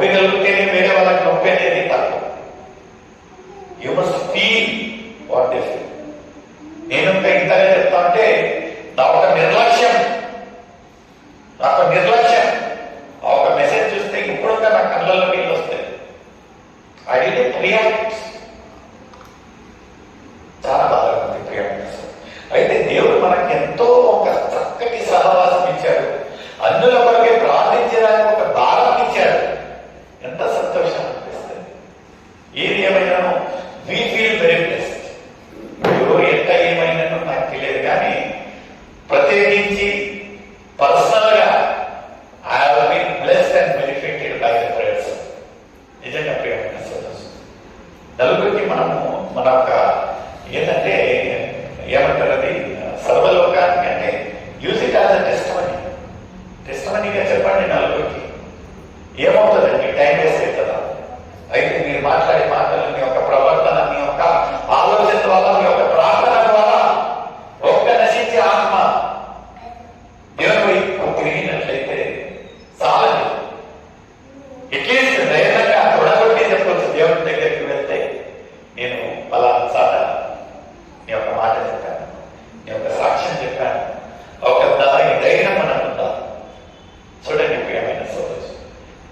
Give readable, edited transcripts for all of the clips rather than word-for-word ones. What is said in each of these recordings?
నొప్పి కలిగితేనే వేరే వాళ్ళకి నొప్పి అనేది తక్కువ. You must feel what they feel. నేను ఇంకా ఇంతగా చెప్తా అంటే నా ఒక నిర్లక్ష్యం ఆ ఒక మెసేజ్ చూస్తే ఇప్పుడు నా కళ్ళల్లో నీళ్ళు వస్తాయి. I did react. చాలా బాగా ఉంది ప్రియమైన. అయితే దేవుడు మనకి ఎంతో ఒక చక్కటి సహవాసం ఇచ్చాడు. అన్నుల కొరకే ప్రార్థించడానికి ఒక భారం ఇచ్చాడు. ఎంత సంతోషం అనిపిస్తుంది. ఏది ఏమైనాను వీ ఫీల్ వెరీ బ్లెస్డ్. ఎవరు ఎంత ఏమైనానో నాకు తెలియదు, కానీ ప్రత్యేకించి పర్సనల్ గా I have been blessed and benefited by the prayers. నిజంగా ప్రియమైన సోదరులు, నలుగురికి మనము మన యొక్క ఏంటంటే ఏమంటారు అది సర్వలోకానికి అంటే యూజ్ ఇట్ యాజ్ అ టెస్టిమనీగా చెప్పండి నలుగురికి. ఏమవుతుందండి? టైం వేస్ట్ అవుతుందా? అయితే మీరు మాట్లాడే మాటలు, మీ యొక్క ప్రవర్తన, మీ యొక్క ఆలోచన ద్వారా, మీ యొక్క ప్రార్థన ద్వారా ఒక్క నశించే ఆత్మ దేవుని వైపు తిరిగినట్లయితే చాలండి. అట్లీస్ట్ ధైర్యంగా తొడగొట్టి చెప్పవచ్చు దేవుని దగ్గరికి వెళ్తే, నేను పలానా సాట నీ యొక్క మాట చెప్పాను, నీ యొక్క సాక్ష్యం చెప్పాను, ఒక ధైర్యం మనకు ఉందా? చూడండి ప్రియమైన సోదరు,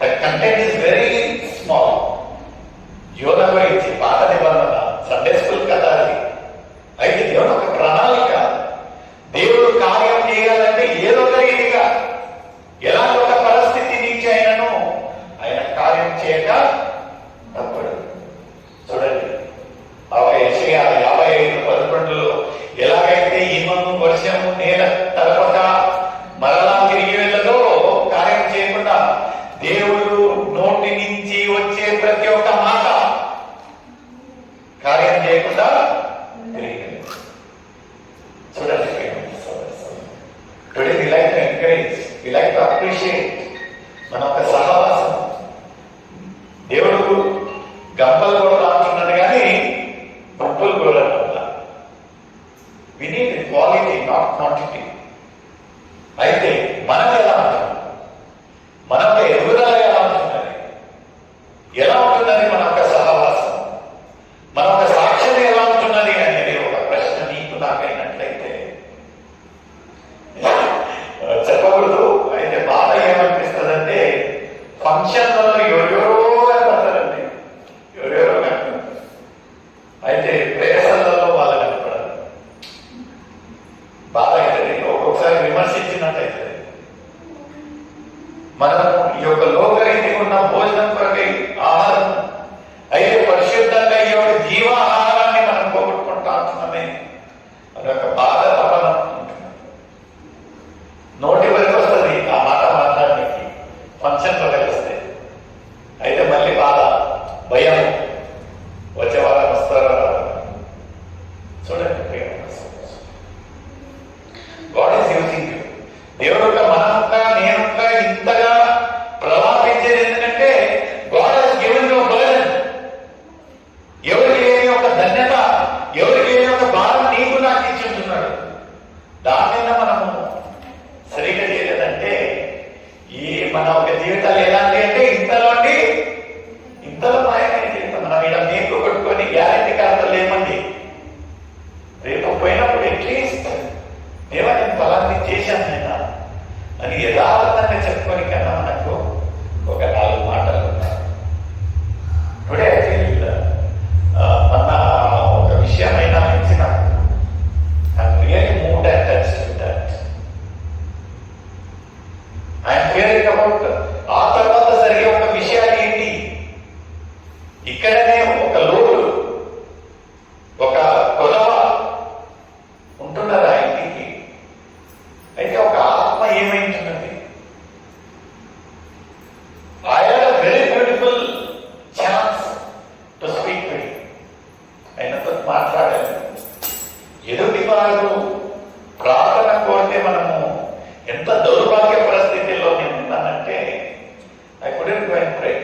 the content is very small. యోన గురించి పాత నిబంధన సండే స్కూల్ కథ అది. అయితే దేవుడు ఒక ప్రణాళిక. దేవుడు కార్యం చేయాలంటే ఏదో ఒక రీతిగా ఎలాంటి ఒక పరిస్థితి నుంచి అయినను ఆయన కార్యం చేయక తప్పడు. చూడండి యెషయా 55:11 ఎలాగైతే ఈమను వర్షము నేల తలపక మరలా తిరిగి వెళ్ళదో, కార్యం చేయకుండా దేవుడు నోటి నుంచి వచ్చే ప్రతి ఒక్క మాట కార్యం చేయకుండా తిరిగి వెళ్ళదు. చూడండి, today we like to encourage, we like to appreciate మన ఒక సహవాసం. దేవుడు గంపలు కూడా అంటున్నాడు, కానీ గంపలు కూడా అంటున్నా. We need quality, not quantity. అయితే మనం ఎలా ఉంటాం? మన యొక్క ఎదుగుదల ఎలా ఉంటున్నది? ఎలా ఉంటున్నది మన యొక్క సహవాసం? మన యొక్క సాక్ష్యం ఎలా ఉంటున్నది అనేది ఒక ప్రశ్న నీకు నాకైనట్లయితే చెప్పకూడదు. అయితే బాధ ఏమనిపిస్తుందంటే, ఫంక్షన్లలో ఎవరెవరో కనపడతారండి, ఎవరెవరో కనపడతారు. అయితే ప్రేసలలో వాళ్ళు కనపడరు. బాధ అవుతుంది, ఒక్కొక్కసారి విమర్శించినట్టు అవుతుంది. మనం ఈ యొక్క లోకరీతికి ఉన్న భోజనం కొరకై ఆహారం అయితే పరిశుద్ధంగా ఈ యొక్క జీవాహారాన్ని మనం పోగొట్టుకుంటా ఉంటున్నామే. అదొక బాధ తపన ఉంటున్నాం. నోటి వరకు వస్తుంది ఆ మాట మాట్లాడడానికి, ఫంక్షన్లో కలిస్తే. అయితే మళ్ళీ బాధ, భయం, వచ్చే వాళ్ళకి వస్తారా? చూడండి, గాడ్ ఈస్ యూజింగ్ యూ. దేవుడు మనంగా నేనుగా ఇంతగా ప్రలాపించేది ఎందుకంటే God has given you a burden. ఎవరికి లేని ఒక ధన్యత, ఎవరికి లేని ఒక భారం నీకు నాకు ఇచ్చి ఉంటున్నాడు. దాని మీద మనము సరిగ్గా చేయలేదంటే ఈ మన ఒక జీవితాలు ఎలాంటి అంటే ఇంతలో మాయమైన జీవితం. మనం ఇలా నీకు కొట్టుకొని గ్యారెంటీ కార్తలు లేమండి. రేపు పోయినప్పుడు అట్లీస్ట్ దేవా నేను ఫలాన్ని చేశాను నేను అని యథార్థంగా చెప్పుకొని కన్నా మనకు ఒక 4 మాటలు ఉన్నాయి. టుడే ఐ ఫీల్ మొన్న ఒక విషయమైన ఇచ్చిన really moved and touched with that. I'm Fearing about ఆ తర్వాత జరిగే ఒక విషయాలు ఏంటి, ఇక్కడనే ఒక లోటు, ఒక కొలవ ఉంటున్నారు ఆ ఇంటికి. అయితే ఒక ఆత్మ ఏమైంటున్నది? I had a very beautiful chance to speak to him. ఆయనతో మాట్లాడాను. ఎదుటి వారు ప్రార్థన కోరితే మనము ఎంత దౌర్భాగ్య పరిస్థితుల్లో నేను ఉన్నానంటే I couldn't go and pray.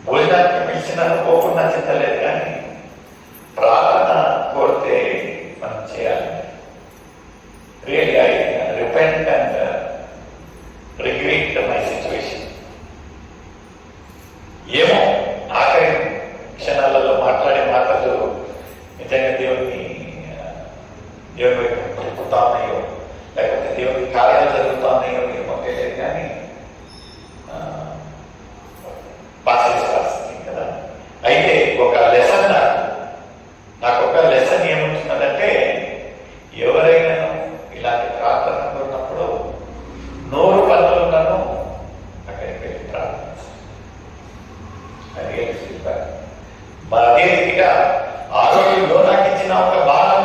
భోజనానికి పిలిచినాను, పోకుండా చింతలేదు, కానీ ప్రార్థన కోరితే మనం చేయాలి. రియల్లీ ఐ రిపెంట్ అండ్ ఇలాంటి ప్రార్థన ఉన్నప్పుడు నూరు పనులున్నాను అక్కడికి వెళ్ళి ప్రార్థించాలి. అదే ఫీడ్బ్యాక్. అదే రీతిగా ఆ రోజుల్లో నాకు ఇచ్చిన ఒక భారం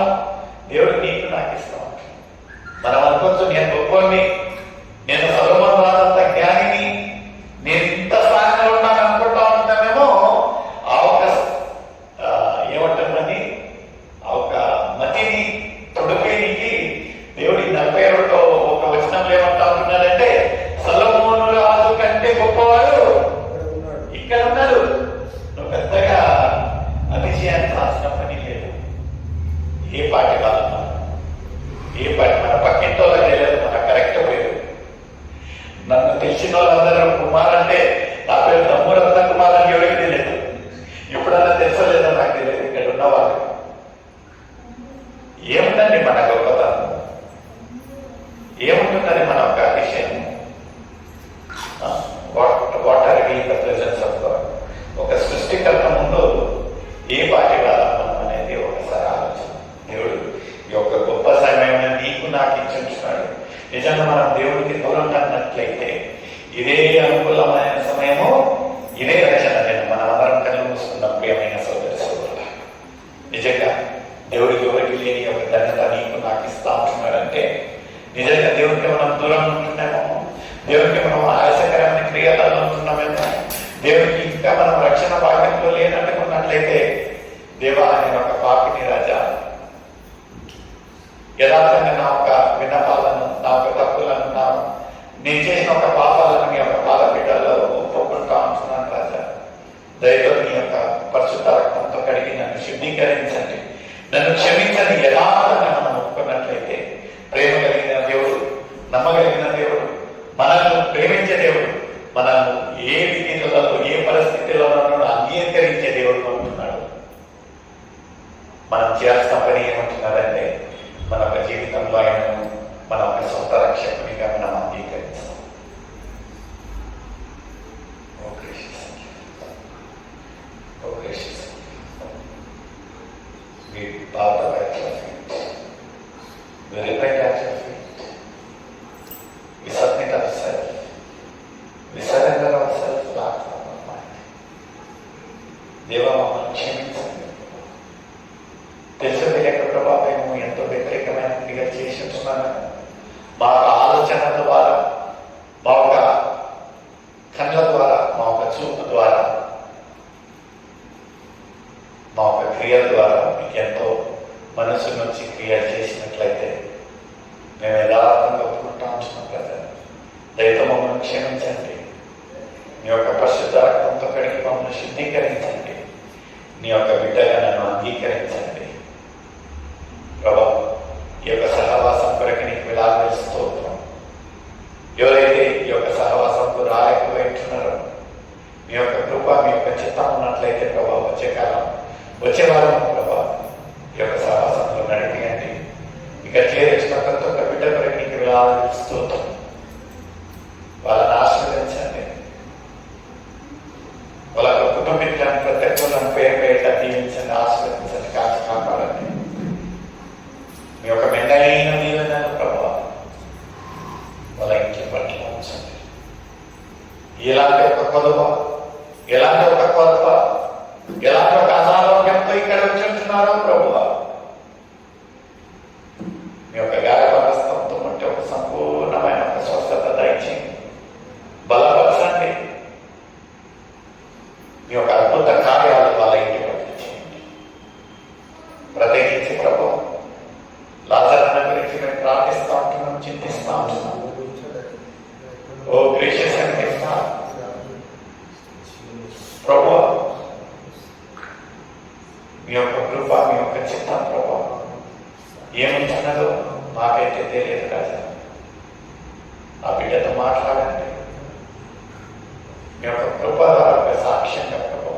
దేవుడు నీకు నాకు ఇస్తాం. మనం అనుకోవచ్చు నేను గొప్పని, నేను సొలొమోను రానంత జ్ఞానిని, నేను ఇంత స్థానంలో ఉన్నాను అనుకుంటా ఉంటామేమో. ఆ ఒక ఏమంటుందని ఆ ఒక మతిని తొడిపేనికి దేవుడి 41 ఒక వచనంలో ఏమంటా ఉంటున్నాడంటే, సొలొమోను రాజు కంటే గొప్పవాడు ఇక్కడ ఉన్నారు. నువ్వు పెద్దగా అతిశయాన్ని రాసిన పని లేదు. ఏ పాటి వాళ్ళ ఏ పాటి మన పక్కింటి వాళ్ళకి తెలియదు, మన కరెక్ట్ పేరు. నన్ను తెలిసిన వాళ్ళందరూ కుమార్ అంటే నా పేరు తమ్ముడంతా కుమార్ అని ఎవరికి తెలియదు. ఎప్పుడన్నా తెలుసలేదో నాకు తెలియదు. ఇక్కడ ఉన్నవాళ్ళు ఏముందండి మన గొప్పతనం, ఏముంటుందని మన ఒక అతిశయం. What are we in the presence of God. ఒక సృష్టికర్త ముందు ఏ పాటి కాలం మనం అనేది ఒకసారి ఆలోచన. దేవుడు ఈ యొక్క గొప్ప సమయం నీకు నాకు ఇచ్చుంటున్నాడు. నిజంగా మనం దేవుడికి దూరంగా అన్నట్లయితే ఇదే అనుకూలమైన సమయము, ఇదే రచన నేను మనం అందరం కళ్ళు మూసుకున్నాం. ప్రియమైన సోదరి సోదరుల, నిజంగా దేవుడికి ఎవరికి లేని ఒక ధన్యత నీకు నాకు ఇస్తా ఉంటున్నాడంటే నిజంగా దేవుడికి మనం దూరం ఉంటున్నామో, దేవుడికి మనం ఆయాసకరమైన క్రియలలో ఉంటున్నామేమో, దేవుడికి ఇంకా మనం రక్షణ భాగ్యంలో లేనట్టుకున్నట్లయితే, దేవా నేను ఒక పాపిని రాజా, యథార్థంగా నా ఒక విన్నపాలను, నా ఒక తప్పులను, నేను చేసిన ఒక పాపాలను మీ యొక్క పాదపీఠాల్లో ఒప్పుకుంటా ఉంటున్నాను రాజా. దయతో నీ యొక్క పరిశుద్ధ రక్తంతో కడిగి నన్ను శుద్ధీకరించండి, నన్ను క్షమించండి. యథార్థంగా మనం ఒప్పుకున్నట్లయితే ప్రేమ కలిగిన దేవుడు, నమ్మగలిగిన దేవుడు, మనల్ని ప్రేమించే దేవుడు, మనల్ని ఏ విధులలో ఏ పరిస్థితుల్లోనూ అంగీకరించే దేవుడు అంటున్నాడు. మనం చేయాల్సిన పని ఏమంటున్నారంటే మన ఒక జీవితంలో ఆయనను మన ఒక సొంత రక్షకునిగా మనం అంగీకరిస్తాం. O gracious, O gracious, we bow the head at your feet. We repent at your feet. We submit ourselves. We surrender ourselves back from our mind. దేవా మమ్మల్ని క్షమించండి. తెలుసు తెలియక ప్రభావ మేము ఎంతో వ్యతిరేకమైన క్రియలు చేసి ఉంటున్నాను. మా ఒక ఆలోచన ద్వారా, మా ఒక కళ్ళ ద్వారా, మా ఒక చూపు ద్వారా, మా ఒక క్రియల ద్వారా మీకు ఎంతో మనసు నుంచి క్రియలు చేసినట్లయితే మేము యథార్థంగా ఒప్పుకుంటా ఉంటున్నాం కదా. దయతో మమ్మల్ని క్షమించండి. మీ యొక్క పరిశుద్ధ రక్తంతో కడిగి మమ్మల్ని శుద్ధీకరించండి. నీ యొక్క బిడ్డగా నన్ను అంగీకరించండి ప్రభా. ఈ యొక్క సహవాసం కొరకు నీకు విలాసాలు స్తోత్రం. ఎవరైతే ఈ యొక్క సహవాసంకు రాలేకపోతున్నారో మీ యొక్క కృప, మీ యొక్క చిత్తం ఉన్నట్లయితే ప్రభా వచ్చే కాలం, వచ్చే వారం ప్రభా ఈ యొక్క సహవాసంలో నడిపియండి. ఇక చేరేసిన ప్రతి ఒక్క బిడ్డ కొరకు నీకు విలాసాలు స్తోత్రం. వాళ్ళని ఆశీర్వదించండి. వాళ్ళ కుటుంబీకులను ప్రతి ఒక్కరిని పేరు పేరుగా దీవించండి, ఆశీర్వదించండి, కాచి కాపాడండి. మీ యొక్క మెండైన దీవెనలు ప్రభావం వాళ్ళ ఇంటి పట్ల ఉంచండి. ఎలాంటి ఒక కొలువ, ఎలాంటి ఒక కొలత, ఎలాంటి ఒక అనారోగ్యంతో ఇక్కడ వచ్చి ఉంటున్నారో ప్రభువా, మీ యొక్క గాయపరస్తంతో ఉంటే ఒక సంపూర్ణమైన ఒక స్వస్థత దయచేయండి, బలపరచండి. మీ యొక్క అద్భుత కార్యాలు వాళ్ళ ఇంటి పట్ల చేయండి. ప్రత్యేకించి ప్రభు లాజరును గురించి మేము ప్రార్థిస్తూ ఉంటున్నాం, చింతిస్తూ ఉంటున్నాం. ఓ గ్రేషియస్ అనిపిస్తా ప్రభు, మీ యొక్క కృప, మీ యొక్క చిత్తం ప్రభు ఏముంటున్నదో మాకైతే తెలియదు రాజా. ఆ బిడ్డతో మాట్లాడండి. మీ యొక్క కృప ద్వారా ఒక సాక్ష్యంగా ప్రభు,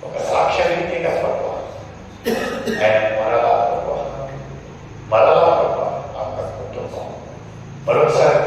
ఒక సాక్ష్య రీతిగా ప్రభు ఆయన మరలా ప్రభు, మరలా ప్రభు ఆ కుటుంబం మరొకసారి